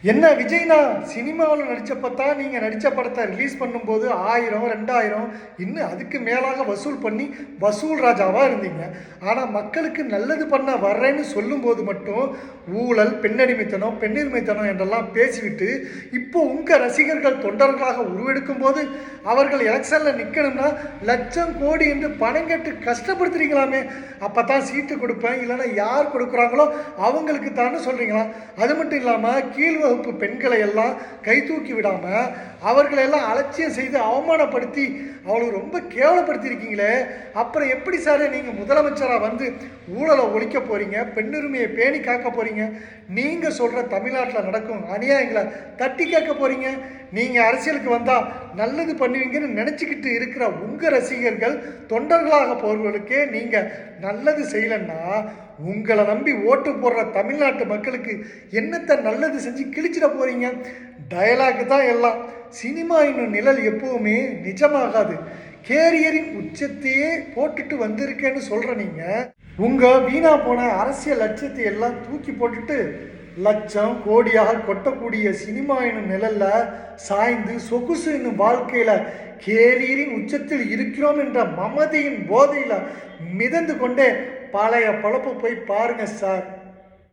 என்ன விஜய்னா சினிமாவில் நடித்தப்போ தான் நீங்கள் நடித்த படத்தை ரிலீஸ் பண்ணும்போது 1000 2000 இன்னும் அதுக்கு மேலாக வசூல் பண்ணி வசூல் ராஜாவாக இருந்தீங்க. ஆனால் மக்களுக்கு நல்லது பண்ண வர்றேன்னு சொல்லும்போது மட்டும் ஊழல், பெண்ணடிமைத்தனம், பெண்ணிருமைத்தனம் என்றெல்லாம் பேசிவிட்டு இப்போ உங்கள் ரசிகர்கள் தொண்டர்களாக உருவெடுக்கும் போது அவர்கள் எலெக்ஷனில் நிற்கணும்னா லட்சம் கோடி என்று பணம் கேட்டு கஷ்டப்படுத்துறீங்களாமே. அப்போ தான் சீட்டு கொடுப்பேன், இல்லைன்னா யார் கொடுக்குறாங்களோ அவங்களுக்கு தானே சொல்கிறீங்களா? அது மட்டும் இல்லாமல் கீழ் வகுப்பு பெண்களை எல்லாம் கை தூக்கி விடாமல் அவர்களெல்லாம் அலட்சியம் செய்து அவமானப்படுத்தி அவளுக்கு ரொம்ப கேவலப்படுத்தியிருக்கீங்களே. அப்புறம் எப்படி சார் நீங்கள் முதலமைச்சராக வந்து ஊழலை ஒழிக்க போகிறீங்க, பெண்ணுரிமையை பேணி காக்க போகிறீங்க? நீங்கள் சொல்கிற தமிழ்நாட்டில் நடக்கும் அநியாயங்களை தட்டி கேட்க போகிறீங்க? நீங்கள் அரசியலுக்கு வந்தால் நல்லது பண்ணுவீங்கன்னு நினச்சிக்கிட்டு இருக்கிற உங்கள் ரசிகர்கள் தொண்டர்களாக போகிறவர்களுக்கே நீங்கள் நல்லது செய்யலைன்னா உங்களை நம்பி ஓட்டு போடுற தமிழ்நாட்டு மக்களுக்கு என்னத்தை நல்லது செஞ்சு கிழிச்சிட போகிறீங்க? டயலாக் தான் எல்லாம். சினிமா இன்னும் நிழல் எப்போவுமே நிஜமாகாது. கேரியரின் உச்சத்தையே போட்டுட்டு வந்திருக்கேன்னு சொல்கிற நீங்கள் உங்கள் வீணா போன அரசியல் லட்சியத்தை எல்லாம் தூக்கி போட்டுட்டு லட்சம் கோடியாக கொட்டக்கூடிய சினிமா என்னும் நிழல்ல சாய்ந்து சொகுசு என்னும் வாழ்க்கையில கேரியரின் உச்சத்தில் இருக்கிறோம் என்ற மமதையின் போதையில மிதந்து கொண்டே பழைய பழப்பு போய் பாருங்க சார்.